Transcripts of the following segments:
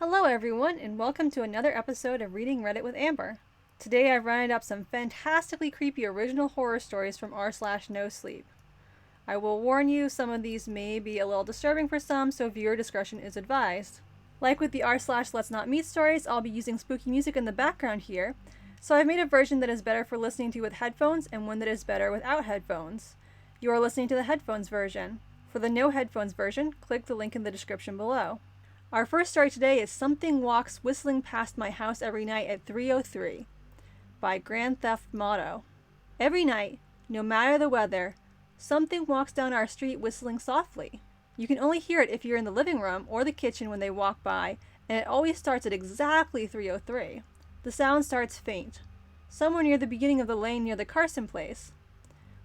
Hello everyone, and welcome to another episode of Reading Reddit with Amber. Today I've rounded up some fantastically creepy original horror stories from r/NoSleep. I will warn you, some of these may be a little disturbing for some, so viewer discretion is advised. Like with the r/Let's Not Meet stories, I'll be using spooky music in the background here, so I've made a version that is better for listening to with headphones and one that is better without headphones. You are listening to the headphones version. For the no headphones version, click the link in the description below. Our first story today is Something Walks Whistling Past My House Every Night at 3:03 by Grand Theft Motto. Every night, no matter the weather, something walks down our street whistling softly. You can only hear it if you're in the living room or the kitchen when they walk by, and it always starts at exactly 3:03. The sound starts faint, somewhere near the beginning of the lane near the Carson place.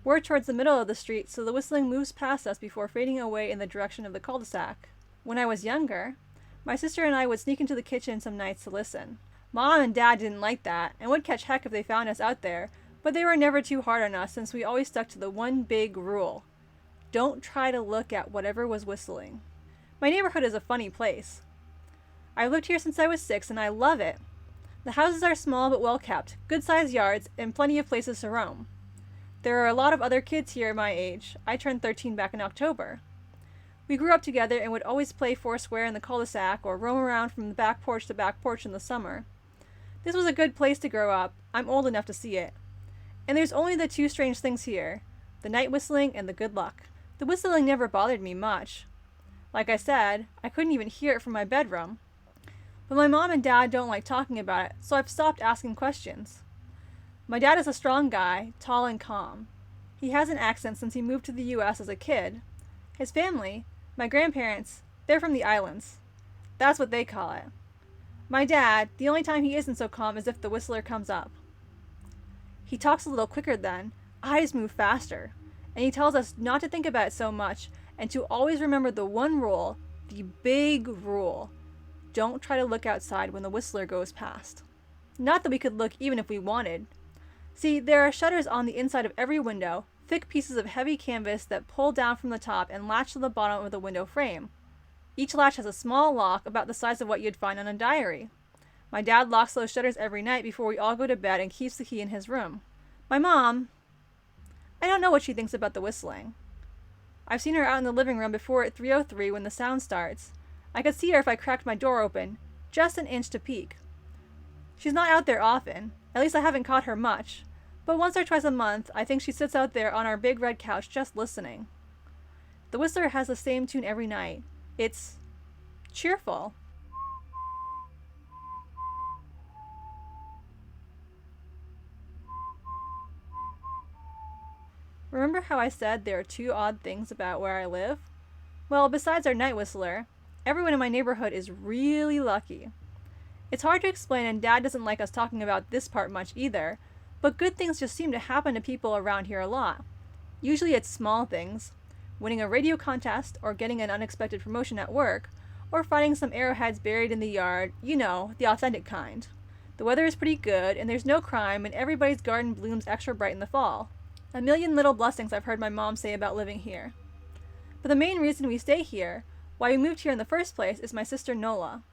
We're towards the middle of the street, so the whistling moves past us before fading away in the direction of the cul-de-sac. When I was younger, my sister and I would sneak into the kitchen some nights to listen. Mom and Dad didn't like that, and would catch heck if they found us out there, but they were never too hard on us since we always stuck to the one big rule. Don't try to look at whatever was whistling. My neighborhood is a funny place. I've lived here since I was 6 and I love it. The houses are small but well kept, good-sized yards, and plenty of places to roam. There are a lot of other kids here my age. I turned 13 back in October. We grew up together and would always play foursquare in the cul-de-sac or roam around from the back porch to back porch in the summer. This was a good place to grow up. I'm old enough to see it. And there's only the two strange things here, the night whistling and the good luck. The whistling never bothered me much. Like I said, I couldn't even hear it from my bedroom. But my mom and dad don't like talking about it, so I've stopped asking questions. My dad is a strong guy, tall and calm. He has an accent since he moved to the US as a kid. His family, my grandparents, they're from the islands. That's what they call it. My dad, the only time he isn't so calm is if the whistler comes up. He talks a little quicker then, eyes move faster, and he tells us not to think about it so much and to always remember the one rule, the big rule. Don't try to look outside when the whistler goes past. Not that we could look even if we wanted. See, there are shutters on the inside of every window, thick pieces of heavy canvas that pull down from the top and latch to the bottom of the window frame. Each latch has a small lock about the size of what you'd find on a diary. My dad locks those shutters every night before we all go to bed and keeps the key in his room. My mom, I don't know what she thinks about the whistling. I've seen her out in the living room before at 3:03 when the sound starts. I could see her if I cracked my door open, just an inch to peek. She's not out there often, at least I haven't caught her much. But once or twice a month, I think she sits out there on our big red couch just listening. The whistler has the same tune every night. It's cheerful. Remember how I said there are two odd things about where I live? Well, besides our night whistler, everyone in my neighborhood is really lucky. It's hard to explain, and Dad doesn't like us talking about this part much either, but good things just seem to happen to people around here a lot. Usually it's small things, winning a radio contest or getting an unexpected promotion at work, or finding some arrowheads buried in the yard, you know, the authentic kind. The weather is pretty good, and there's no crime, and everybody's garden blooms extra bright in the fall. A million little blessings I've heard my mom say about living here. But the main reason we stay here, why we moved here in the first place, is my sister Nola.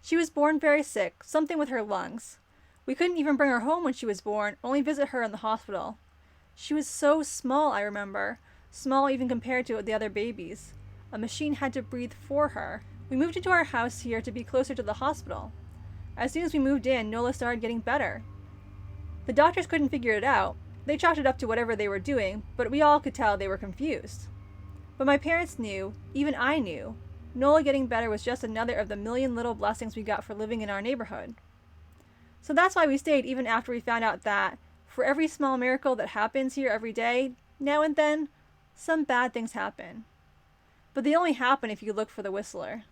She was born very sick, something with her lungs. We couldn't even bring her home when she was born, only visit her in the hospital. She was so small, I remember. Small even compared to the other babies. A machine had to breathe for her. We moved into our house here to be closer to the hospital. As soon as we moved in, Nola started getting better. The doctors couldn't figure it out. They chalked it up to whatever they were doing, but we all could tell they were confused. But my parents knew, even I knew, Nola getting better was just another of the million little blessings we got for living in our neighborhood. So that's why we stayed even after we found out that, for every small miracle that happens here every day, now and then, some bad things happen. But they only happen if you look for the whistler.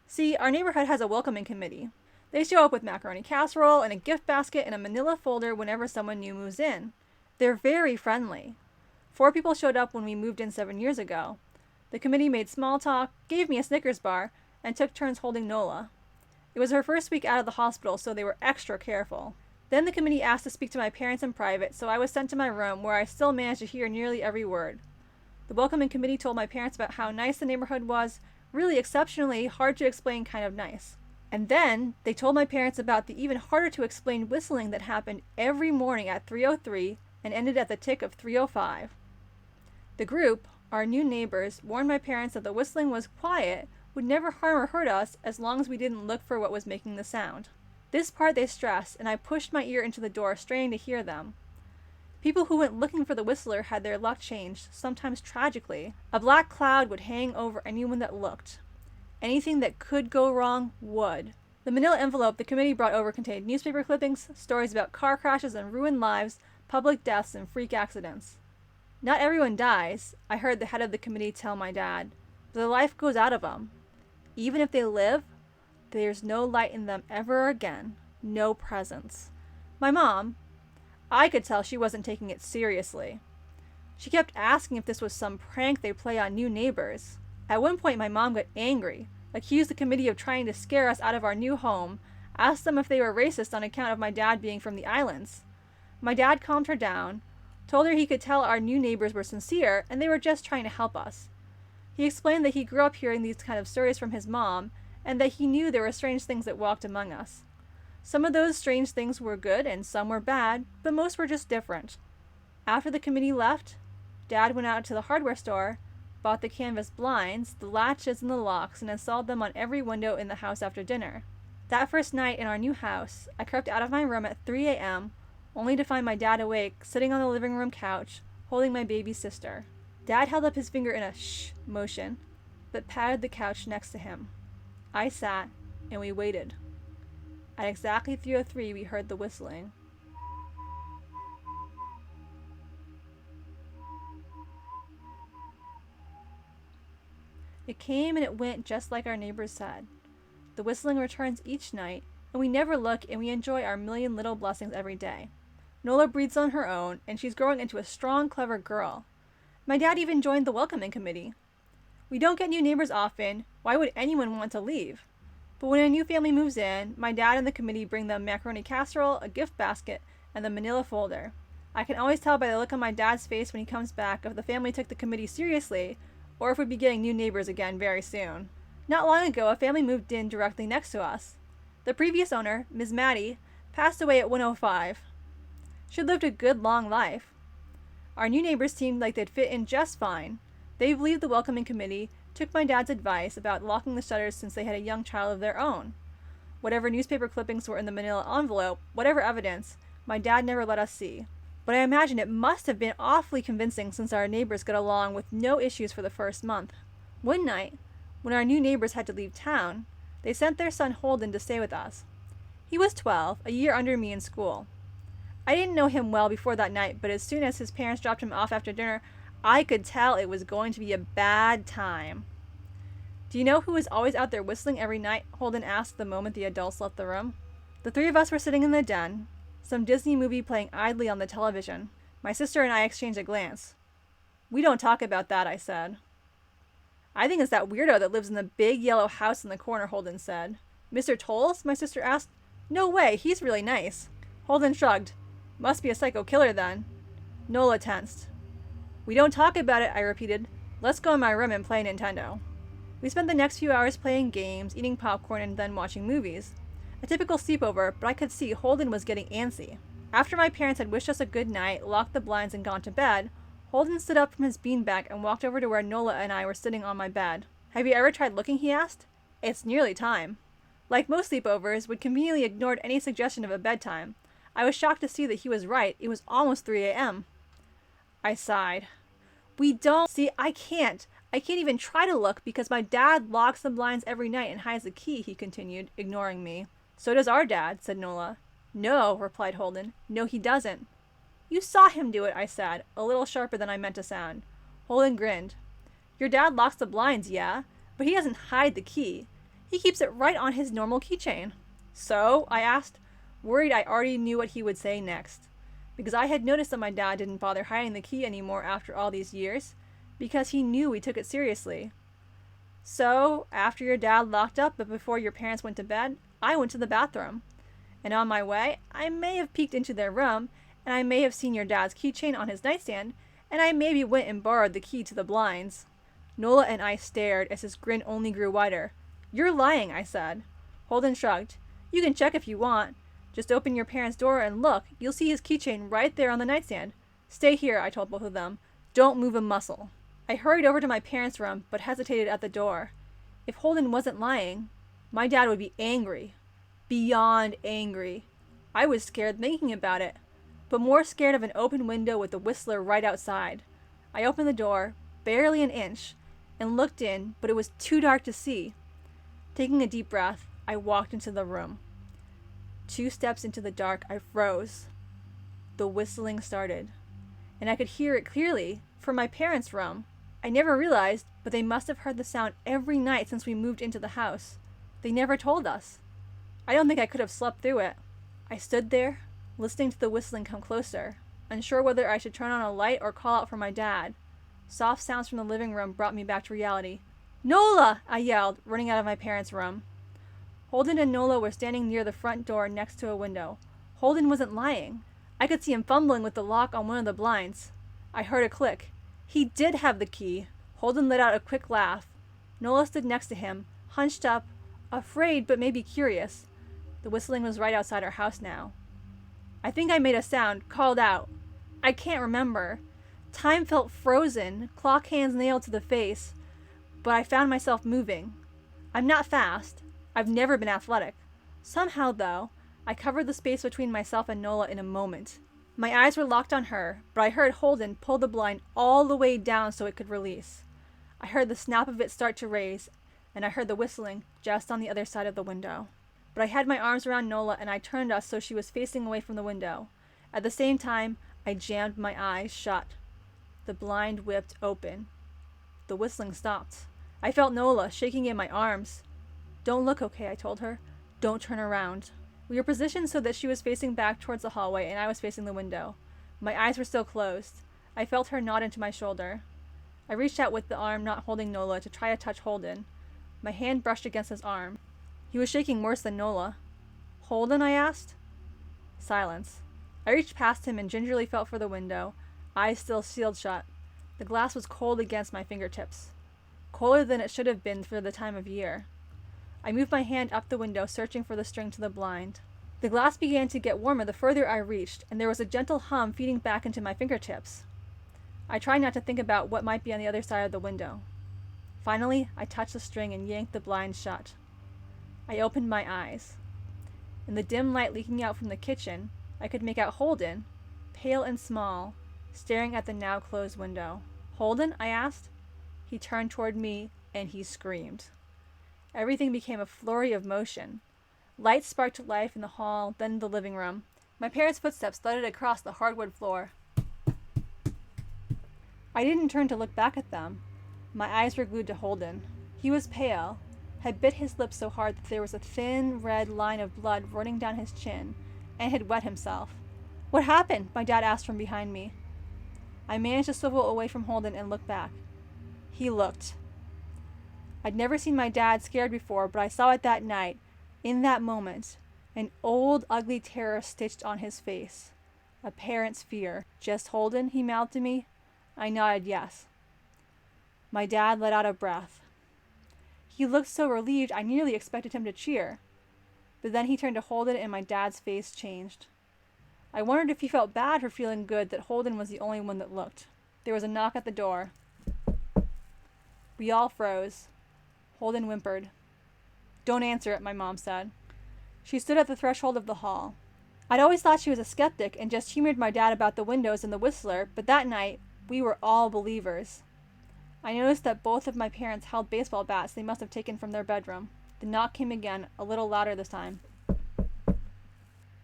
See, our neighborhood has a welcoming committee. They show up with macaroni casserole and a gift basket and a manila folder whenever someone new moves in. They're very friendly. 4 people showed up when we moved in 7 years ago. The committee made small talk, gave me a Snickers bar, and took turns holding Nola. It was her first week out of the hospital, so they were extra careful. Then the committee asked to speak to my parents in private, so I was sent to my room where I still managed to hear nearly every word. The welcoming committee told my parents about how nice the neighborhood was, really exceptionally hard to explain kind of nice. And then they told my parents about the even harder to explain whistling that happened every morning at 3:03 and ended at the tick of 3:05. The group, our new neighbors, warned my parents that the whistling was quiet, would never harm or hurt us as long as we didn't look for what was making the sound. This part they stressed, and I pushed my ear into the door, straining to hear them. People who went looking for the whistler had their luck changed, sometimes tragically. A black cloud would hang over anyone that looked. Anything that could go wrong would. The manila envelope the committee brought over contained newspaper clippings, stories about car crashes and ruined lives, public deaths, and freak accidents. Not everyone dies, I heard the head of the committee tell my dad, but the life goes out of them. Even if they live, there's no light in them ever again. No presence. My mom, I could tell she wasn't taking it seriously. She kept asking if this was some prank they play on new neighbors. At one point my mom got angry, accused the committee of trying to scare us out of our new home, asked them if they were racist on account of my dad being from the islands. My dad calmed her down, told her he could tell our new neighbors were sincere and they were just trying to help us. He explained that he grew up hearing these kind of stories from his mom and that he knew there were strange things that walked among us. Some of those strange things were good and some were bad, but most were just different. After the committee left, Dad went out to the hardware store, bought the canvas blinds, the latches, and the locks, and installed them on every window in the house after dinner. That first night in our new house, I crept out of my room at 3 a.m., only to find my dad awake, sitting on the living room couch, holding my baby sister. Dad held up his finger in a shh motion, but patted the couch next to him. I sat, and we waited. At exactly 3:03, we heard the whistling. It came and it went just like our neighbors said. The whistling returns each night, and we never look, and we enjoy our million little blessings every day. Nola breathes on her own, and she's growing into a strong, clever girl. My dad even joined the welcoming committee. We don't get new neighbors often. Why would anyone want to leave? But when a new family moves in, my dad and the committee bring them macaroni casserole, a gift basket, and the manila folder. I can always tell by the look on my dad's face when he comes back if the family took the committee seriously, or if we'd be getting new neighbors again very soon. Not long ago, a family moved in directly next to us. The previous owner, Ms. Maddie, passed away at 105. She'd lived a good long life. Our new neighbors seemed like they'd fit in just fine. They believed the welcoming committee, took my dad's advice about locking the shutters since they had a young child of their own. Whatever newspaper clippings were in the manila envelope, whatever evidence, my dad never let us see. But I imagine it must have been awfully convincing since our neighbors got along with no issues for the first month. One night, when our new neighbors had to leave town, they sent their son Holden to stay with us. He was 12, a year under me in school. I didn't know him well before that night, but as soon as his parents dropped him off after dinner, I could tell it was going to be a bad time. Do you know who was always out there whistling every night? Holden asked the moment the adults left the room. The three of us were sitting in the den, some Disney movie playing idly on the television. My sister and I exchanged a glance. We don't talk about that, I said. I think it's that weirdo that lives in the big yellow house in the corner, Holden said. Mr. Tolles? My sister asked. No way, he's really nice. Holden shrugged. Must be a psycho killer then. Nola tensed. We don't talk about it, I repeated. Let's go in my room and play Nintendo. We spent the next few hours playing games, eating popcorn, and then watching movies. A typical sleepover, but I could see Holden was getting antsy. After my parents had wished us a good night, locked the blinds, and gone to bed, Holden stood up from his beanbag and walked over to where Nola and I were sitting on my bed. Have you ever tried looking? He asked. It's nearly time. Like most sleepovers, we'd conveniently ignored any suggestion of a bedtime. I was shocked to see that he was right. It was almost 3 a.m. I sighed. We don't. See, I can't even try to look because my dad locks the blinds every night and hides the key, he continued, ignoring me. So does our dad, said Nola. No, replied Holden. No, he doesn't. You saw him do it, I said, a little sharper than I meant to sound. Holden grinned. Your dad locks the blinds, yeah, but he doesn't hide the key. He keeps it right on his normal keychain. So? I asked, worried I already knew what he would say next. Because I had noticed that my dad didn't bother hiding the key anymore after all these years, because he knew we took it seriously. So, after your dad locked up but before your parents went to bed, I went to the bathroom. And on my way, I may have peeked into their room, and I may have seen your dad's keychain on his nightstand, and I maybe went and borrowed the key to the blinds. Nola and I stared as his grin only grew wider. You're lying, I said. Holden shrugged. You can check if you want. Just open your parents' door and look. You'll see his keychain right there on the nightstand. Stay here, I told both of them. Don't move a muscle. I hurried over to my parents' room, but hesitated at the door. If Holden wasn't lying, my dad would be angry. Beyond angry. I was scared thinking about it, but more scared of an open window with the Whistler right outside. I opened the door, barely an inch, and looked in, but it was too dark to see. Taking a deep breath, I walked into the room. 2 steps into the dark, I froze. The whistling started, and I could hear it clearly from my parents' room. I never realized, but they must have heard the sound every night since we moved into the house. They never told us. I don't think I could have slept through it. I stood there, listening to the whistling come closer, unsure whether I should turn on a light or call out for my dad. Soft sounds from the living room brought me back to reality. "Nola!" I yelled, running out of my parents' room. Holden and Nola were standing near the front door next to a window. Holden wasn't lying. I could see him fumbling with the lock on one of the blinds. I heard a click. He did have the key. Holden let out a quick laugh. Nola stood next to him, hunched up, afraid but maybe curious. The whistling was right outside our house now. I think I made a sound, called out. I can't remember. Time felt frozen, clock hands nailed to the face, but I found myself moving. I'm not fast. I've never been athletic. Somehow, though, I covered the space between myself and Nola in a moment. My eyes were locked on her, but I heard Holden pull the blind all the way down so it could release. I heard the snap of it start to raise, and I heard the whistling just on the other side of the window. But I had my arms around Nola and I turned us so she was facing away from the window. At the same time, I jammed my eyes shut. The blind whipped open. The whistling stopped. I felt Nola shaking in my arms. Don't look, okay, I told her. Don't turn around. We were positioned so that she was facing back towards the hallway and I was facing the window. My eyes were still closed. I felt her nod into my shoulder. I reached out with the arm not holding Nola to try to touch Holden. My hand brushed against his arm. He was shaking worse than Nola. Holden, I asked. Silence. I reached past him and gingerly felt for the window, eyes still sealed shut. The glass was cold against my fingertips. Colder than it should have been for the time of year. I moved my hand up the window, searching for the string to the blind. The glass began to get warmer the further I reached, and there was a gentle hum feeding back into my fingertips. I tried not to think about what might be on the other side of the window. Finally, I touched the string and yanked the blind shut. I opened my eyes. In the dim light leaking out from the kitchen, I could make out Holden, pale and small, staring at the now closed window. Holden? I asked. He turned toward me, and he screamed. Everything became a flurry of motion. Lights sparked to life in the hall, then in the living room. My parents' footsteps thudded across the hardwood floor. I didn't turn to look back at them. My eyes were glued to Holden. He was pale, had bit his lips so hard that there was a thin, red line of blood running down his chin, and had wet himself. What happened? My dad asked from behind me. I managed to swivel away from Holden and look back. He looked. I'd never seen my dad scared before, but I saw it that night, in that moment, an old, ugly terror stitched on his face. A parent's fear. Just Holden? He mouthed to me. I nodded yes. My dad let out a breath. He looked so relieved I nearly expected him to cheer. But then he turned to Holden and my dad's face changed. I wondered if he felt bad for feeling good that Holden was the only one that looked. There was a knock at the door. We all froze. Holden whimpered. Don't answer it, my mom said. She stood at the threshold of the hall. I'd always thought she was a skeptic and just humored my dad about the windows and the Whistler, but that night, we were all believers. I noticed that both of my parents held baseball bats they must have taken from their bedroom. The knock came again, a little louder this time.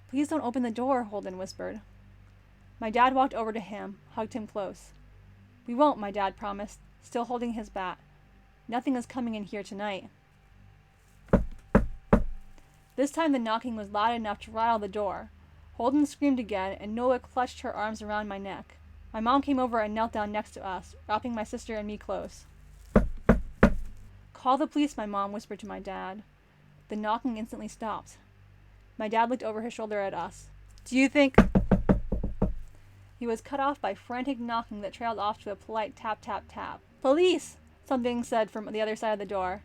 Please don't open the door, Holden whispered. My dad walked over to him, hugged him close. We won't, my dad promised, still holding his bat. Nothing is coming in here tonight. This time the knocking was loud enough to rattle the door. Holden screamed again, and Nola clutched her arms around my neck. My mom came over and knelt down next to us, wrapping my sister and me close. Call the police, my mom whispered to my dad. The knocking instantly stopped. My dad looked over his shoulder at us. Do you think... He was cut off by frantic knocking that trailed off to a polite tap, tap, tap. Police! Something said from the other side of the door.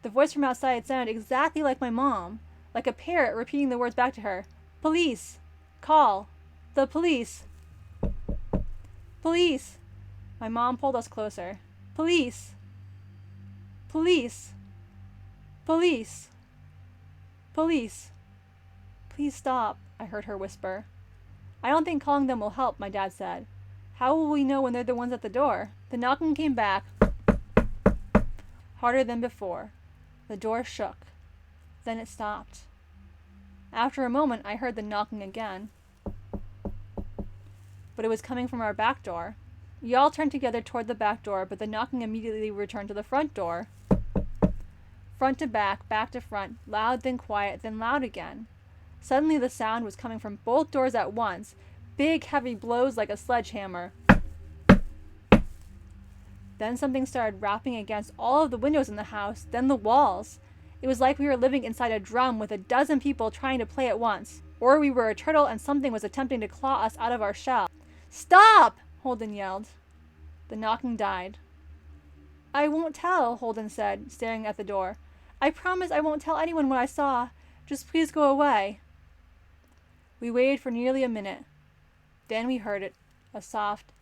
The voice from outside sounded exactly like my mom, like a parrot repeating the words back to her. Police! Call! The police! Police! My mom pulled us closer. Police! Police! Police! Police! Please stop, I heard her whisper. I don't think calling them will help, my dad said. How will we know when they're the ones at the door? The knocking came back, harder than before. The door shook. Then it stopped. After a moment, I heard the knocking again. But it was coming from our back door. We all turned together toward the back door, but the knocking immediately returned to the front door. Front to back to front, loud then quiet, then loud again. Suddenly the sound was coming from both doors at once, big heavy blows like a sledgehammer. Then something started rapping against all of the windows in the house, then the walls. It was like we were living inside a drum with a dozen people trying to play at once. Or we were a turtle and something was attempting to claw us out of our shell. Stop! Holden yelled. The knocking died. I won't tell, Holden said, staring at the door. I promise I won't tell anyone what I saw. Just please go away. We waited for nearly a minute. Then we heard it, a soft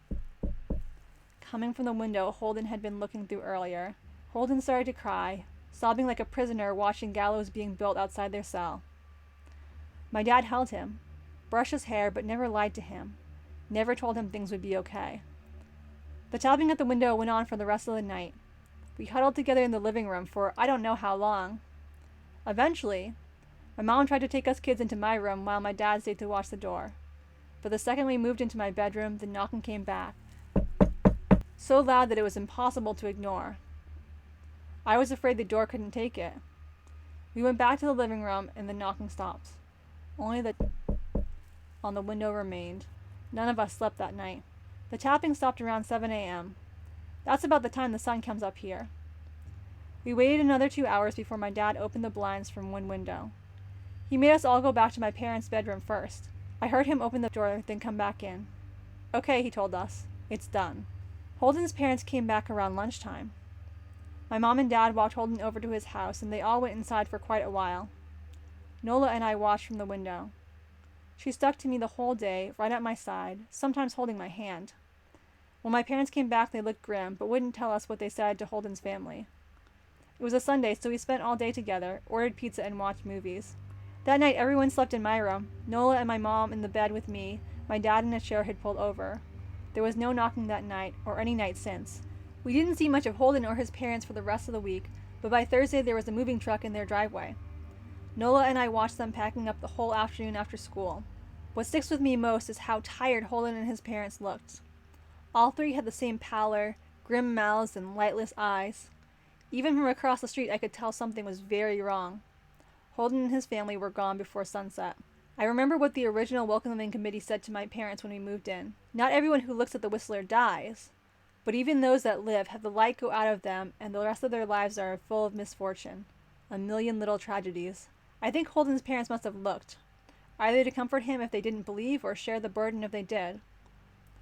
coming from the window Holden had been looking through earlier. Holden started to cry, sobbing like a prisoner watching gallows being built outside their cell. My dad held him, brushed his hair, but never lied to him, never told him things would be okay. The tapping at the window went on for the rest of the night. We huddled together in the living room for I don't know how long. Eventually, my mom tried to take us kids into my room while my dad stayed to watch the door. But the second we moved into my bedroom, the knocking came back, so loud that it was impossible to ignore. I was afraid the door couldn't take it. We went back to the living room and the knocking stopped. Only the on the window remained. None of us slept that night. The tapping stopped around 7 a.m. That's about the time the sun comes up here. We waited another 2 hours before my dad opened the blinds from one window. He made us all go back to my parents' bedroom first. I heard him open the door, then come back in. Okay, he told us. It's done. Holden's parents came back around lunchtime. My mom and dad walked Holden over to his house, and they all went inside for quite a while. Nola and I watched from the window. She stuck to me the whole day, right at my side, sometimes holding my hand. When my parents came back, they looked grim, but wouldn't tell us what they said to Holden's family. It was a Sunday, so we spent all day together, ordered pizza, and watched movies. That night, everyone slept in my room, Nola and my mom in the bed with me, my dad in a chair had pulled over. There was no knocking that night, or any night since. We didn't see much of Holden or his parents for the rest of the week, but by Thursday there was a moving truck in their driveway. Nola and I watched them packing up the whole afternoon after school. What sticks with me most is how tired Holden and his parents looked. All three had the same pallor, grim mouths, and lightless eyes. Even from across the street I could tell something was very wrong. Holden and his family were gone before sunset. I remember what the original welcoming committee said to my parents when we moved in. Not everyone who looks at the Whistler dies, but even those that live have the light go out of them and the rest of their lives are full of misfortune. A million little tragedies. I think Holden's parents must have looked, either to comfort him if they didn't believe or share the burden if they did.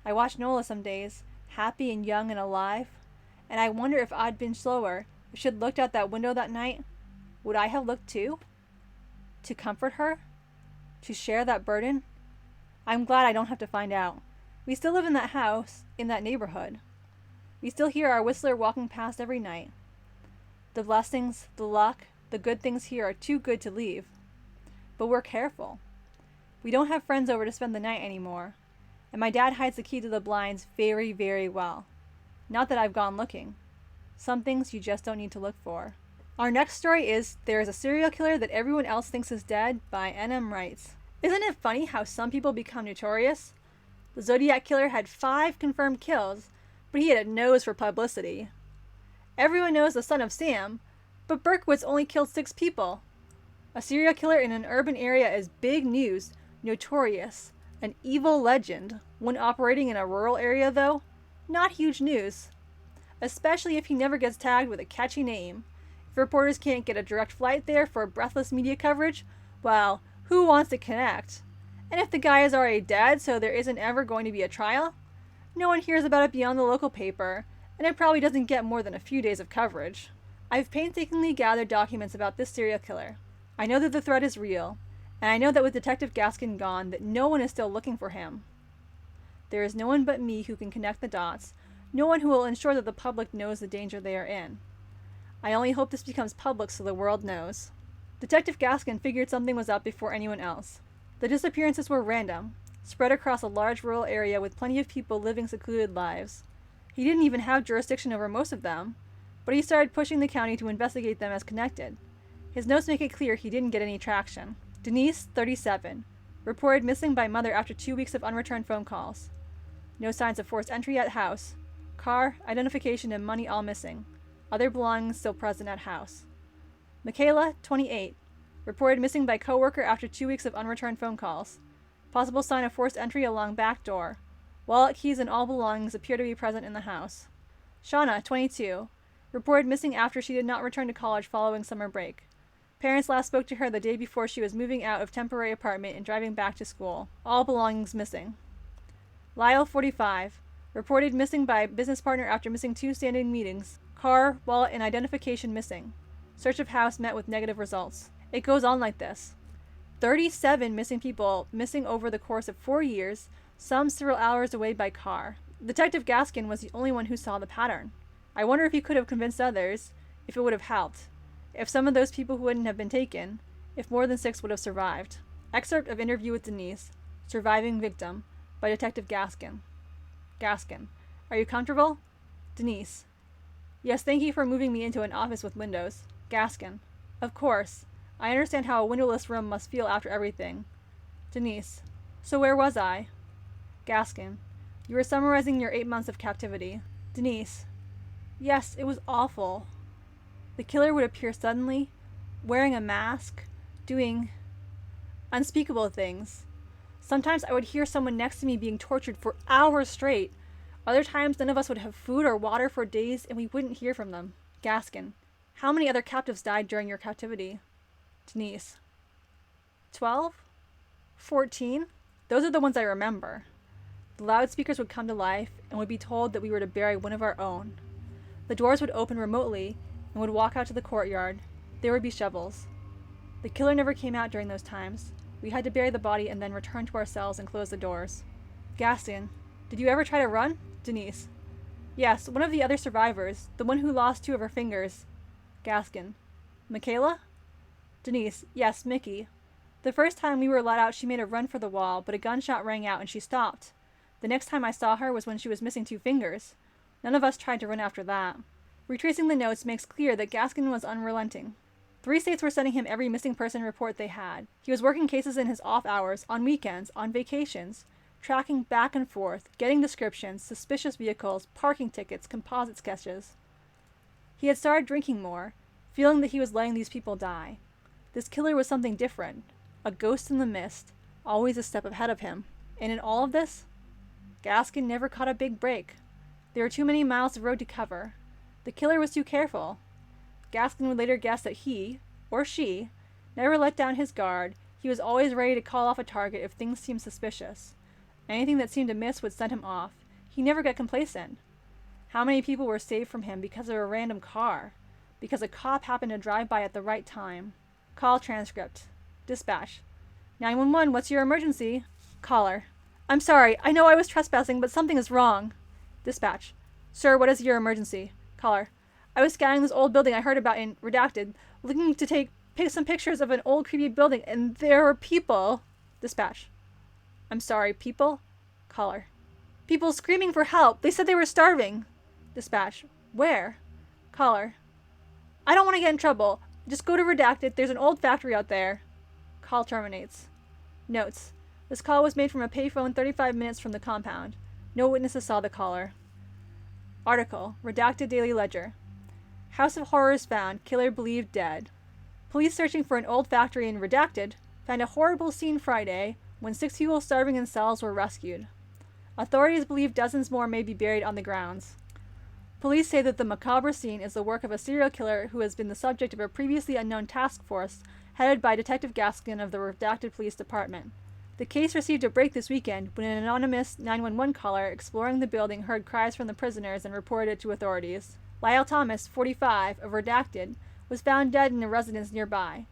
I watched Nola some days, happy and young and alive, and I wonder if I'd been slower, if she'd looked out that window that night, would I have looked too? To comfort her? To share that burden? I'm glad I don't have to find out. We still live in that house, in that neighborhood. We still hear our Whistler walking past every night. The blessings, the luck, the good things here are too good to leave. But we're careful. We don't have friends over to spend the night anymore, and my dad hides the key to the blinds very, very well. Not that I've gone looking. Some things you just don't need to look for. Our next story is There is a Serial Killer That Everyone Else Thinks Is Dead by N.M. Writes. Isn't it funny how some people become notorious? The Zodiac Killer had 5 confirmed kills, but he had a nose for publicity. Everyone knows the Son of Sam, but Berkowitz only killed 6 people. A serial killer in an urban area is big news, notorious, an evil legend. One operating in a rural area, though, not huge news. Especially if he never gets tagged with a catchy name. If reporters can't get a direct flight there for breathless media coverage, well, who wants to connect? And if the guy is already dead, so there isn't ever going to be a trial, no one hears about it beyond the local paper, and it probably doesn't get more than a few days of coverage. I've painstakingly gathered documents about this serial killer. I know that the threat is real, and I know that with Detective Gaskin gone, that no one is still looking for him. There is no one but me who can connect the dots, no one who will ensure that the public knows the danger they are in. I only hope this becomes public so the world knows. Detective Gaskin figured something was up before anyone else. The disappearances were random, spread across a large rural area with plenty of people living secluded lives. He didn't even have jurisdiction over most of them, but he started pushing the county to investigate them as connected. His notes make it clear he didn't get any traction. Denise, 37, reported missing by mother after 2 weeks of unreturned phone calls. No signs of forced entry at house. Car, identification, and money all missing. Other belongings still present at house. Michaela, 28, reported missing by coworker after 2 weeks of unreturned phone calls. Possible sign of forced entry along back door. Wallet, keys, and all belongings appear to be present in the house. Shauna, 22, reported missing after she did not return to college following summer break. Parents last spoke to her the day before she was moving out of temporary apartment and driving back to school. All belongings missing. Lyle, 45, reported missing by business partner after missing 2 standing meetings. Car, wallet, and identification missing. Search of house met with negative results. It goes on like this. 37 missing people missing over the course of 4 years, some several hours away by car. Detective Gaskin was the only one who saw the pattern. I wonder if he could have convinced others, if it would have helped, if some of those people who wouldn't have been taken, if more than 6 would have survived. Excerpt of interview with Denise, Surviving Victim, by Detective Gaskin. Gaskin: Are you comfortable? Denise: Yes, thank you for moving me into an office with windows. Gaskin: Of course. I understand how a windowless room must feel after everything. Denise: So where was I? Gaskin: You were summarizing your 8 months of captivity. Denise: Yes, it was awful. The killer would appear suddenly, wearing a mask, doing unspeakable things. Sometimes I would hear someone next to me being tortured for hours straight. Other times none of us would have food or water for days and we wouldn't hear from them. Gaskin: How many other captives died during your captivity? Denise: 12? 14? Those are the ones I remember. The loudspeakers would come to life and would be told that we were to bury one of our own. The doors would open remotely and would walk out to the courtyard. There would be shovels. The killer never came out during those times. We had to bury the body and then return to our cells and close the doors. Gaskin: Did you ever try to run? Denise: Yes, one of the other survivors, the one who lost 2 of her fingers. Gaskin: Michaela? Denise: Yes, Mickey. The first time we were let out, she made a run for the wall, but a gunshot rang out and she stopped. The next time I saw her was when she was missing 2 fingers. None of us tried to run after that. Retracing the notes makes clear that Gaskin was unrelenting. 3 states were sending him every missing person report they had. He was working cases in his off hours, on weekends, on vacations, tracking back and forth, getting descriptions, suspicious vehicles, parking tickets, composite sketches. He had started drinking more, feeling that he was letting these people die. This killer was something different, a ghost in the mist, always a step ahead of him. And in all of this, Gaskin never caught a big break. There were too many miles of road to cover. The killer was too careful. Gaskin would later guess that he, or she, never let down his guard. He was always ready to call off a target if things seemed suspicious. Anything that seemed amiss would send him off. He never got complacent. How many people were saved from him because of a random car? Because a cop happened to drive by at the right time. Call transcript. Dispatch: 911, what's your emergency? Caller: I'm sorry, I know I was trespassing, but something is wrong. Dispatch: Sir, what is your emergency? Caller: I was scanning this old building I heard about in Redacted, looking to take some pictures of an old creepy building, and there were people. Dispatch: I'm sorry, people? Caller: People screaming for help. They said they were starving. Dispatch: Where? Caller: I don't want to get in trouble. Just go to Redacted. There's an old factory out there. Call terminates. Notes: This call was made from a payphone 35 minutes from the compound. No witnesses saw the caller. Article: Redacted Daily Ledger. House of Horrors found. Killer believed dead. Police searching for an old factory in Redacted found a horrible scene Friday when 6 people starving in cells were rescued. Authorities believe dozens more may be buried on the grounds. Police say that the macabre scene is the work of a serial killer who has been the subject of a previously unknown task force headed by Detective Gaskin of the Redacted Police Department. The case received a break this weekend when an anonymous 911 caller exploring the building heard cries from the prisoners and reported it to authorities. Lyle Thomas, 45, of Redacted, was found dead in a residence nearby.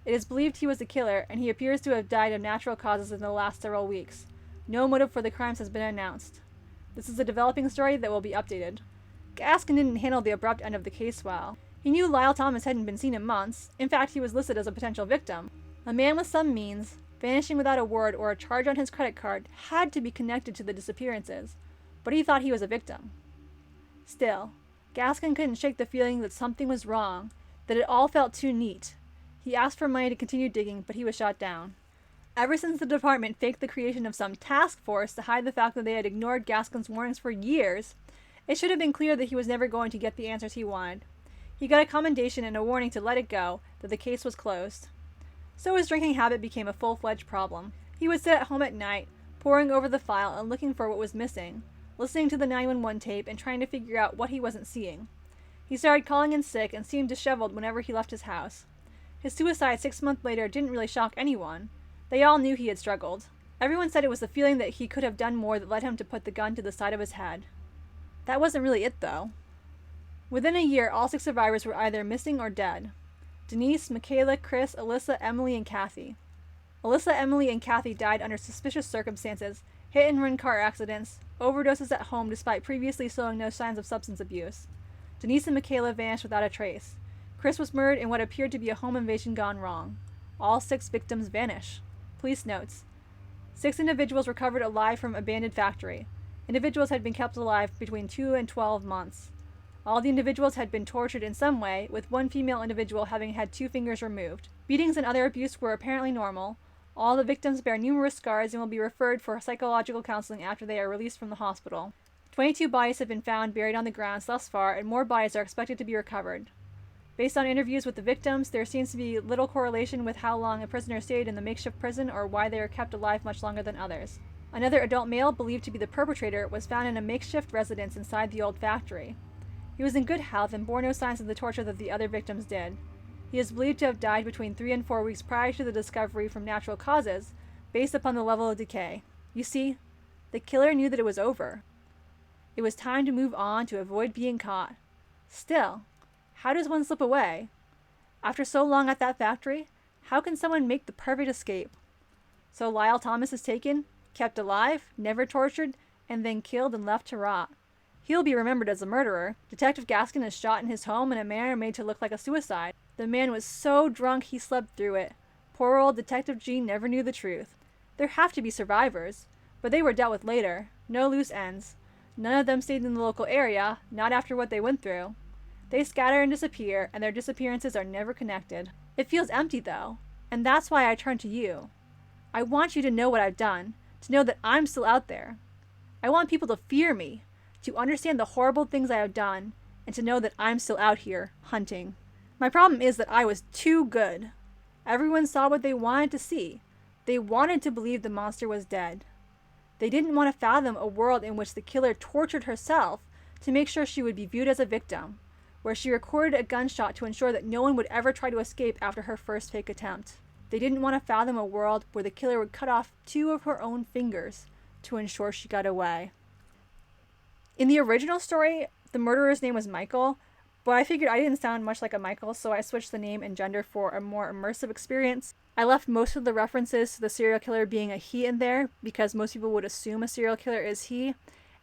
It is believed he was the killer, and he appears to have died of natural causes in the last several weeks. No motive for the crimes has been announced. This is a developing story that will be updated. Gaskin didn't handle the abrupt end of the case well. He knew Lyle Thomas hadn't been seen in months. In fact, he was listed as a potential victim. A man with some means, vanishing without a word or a charge on his credit card, had to be connected to the disappearances, but he thought he was a victim. Still, Gaskin couldn't shake the feeling that something was wrong, that it all felt too neat. He asked for money to continue digging, but he was shot down. Ever since the department faked the creation of some task force to hide the fact that they had ignored Gaskin's warnings for years, it should have been clear that he was never going to get the answers he wanted. He got a commendation and a warning to let it go, that the case was closed. So his drinking habit became a full-fledged problem. He would sit at home at night, poring over the file and looking for what was missing, listening to the 911 tape and trying to figure out what he wasn't seeing. He started calling in sick and seemed disheveled whenever he left his house. His suicide 6 months later didn't really shock anyone. They all knew he had struggled. Everyone said it was the feeling that he could have done more that led him to put the gun to the side of his head. That wasn't really it, though. Within a year, all 6 survivors were either missing or dead. Denise, Michaela, Chris, Alyssa, Emily, and Kathy. Alyssa, Emily, and Kathy died under suspicious circumstances, hit-and-run car accidents, overdoses at home despite previously showing no signs of substance abuse. Denise and Michaela vanished without a trace. Chris was murdered in what appeared to be a home invasion gone wrong. All 6 victims vanish. Police notes: 6 individuals recovered alive from abandoned factory. Individuals had been kept alive between 2 and 12 months. All the individuals had been tortured in some way, with one female individual having had 2 fingers removed. Beatings and other abuse were apparently normal. All the victims bear numerous scars and will be referred for psychological counseling after they are released from the hospital. 22 bodies have been found buried on the grounds thus far, and more bodies are expected to be recovered. Based on interviews with the victims, there seems to be little correlation with how long a prisoner stayed in the makeshift prison or why they are kept alive much longer than others. Another adult male, believed to be the perpetrator, was found in a makeshift residence inside the old factory. He was in good health and bore no signs of the torture that the other victims did. He is believed to have died between 3 and 4 weeks prior to the discovery from natural causes, based upon the level of decay. You see, the killer knew that it was over. It was time to move on to avoid being caught. Still, how does one slip away? After so long at that factory, how can someone make the perfect escape? So Lyle Thomas is taken, kept alive, never tortured, and then killed and left to rot. He'll be remembered as a murderer. Detective Gaskin is shot in his home in a manner made to look like a suicide. The man was so drunk he slept through it. Poor old Detective G never knew the truth. There have to be survivors, but they were dealt with later. No loose ends. None of them stayed in the local area, not after what they went through. They scatter and disappear, and their disappearances are never connected. It feels empty, though, and that's why I turn to you. I want you to know what I've done, to know that I'm still out there. I want people to fear me, to understand the horrible things I have done, and to know that I'm still out here, hunting. My problem is that I was too good. Everyone saw what they wanted to see. They wanted to believe the monster was dead. They didn't want to fathom a world in which the killer tortured herself to make sure she would be viewed as a victim, where she recorded a gunshot to ensure that no one would ever try to escape after her first fake attempt. They didn't want to fathom a world where the killer would cut off 2 of her own fingers to ensure she got away. In the original story, the murderer's name was Michael, but I figured I didn't sound much like a Michael, so I switched the name and gender for a more immersive experience. I left most of the references to the serial killer being a he in there, because most people would assume a serial killer is he,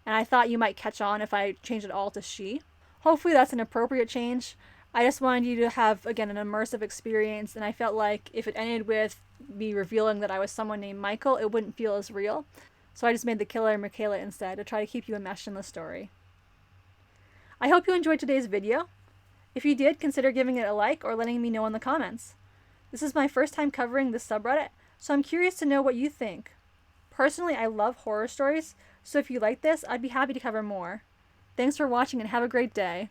and I thought you might catch on if I changed it all to she. Hopefully that's an appropriate change. I just wanted you to have, again, an immersive experience, and I felt like if it ended with me revealing that I was someone named Michael, it wouldn't feel as real. So I just made the killer Michaela instead to try to keep you enmeshed in the story. I hope you enjoyed today's video. If you did, consider giving it a like or letting me know in the comments. This is my first time covering this subreddit, so I'm curious to know what you think. Personally, I love horror stories, so if you like this, I'd be happy to cover more. Thanks for watching and have a great day.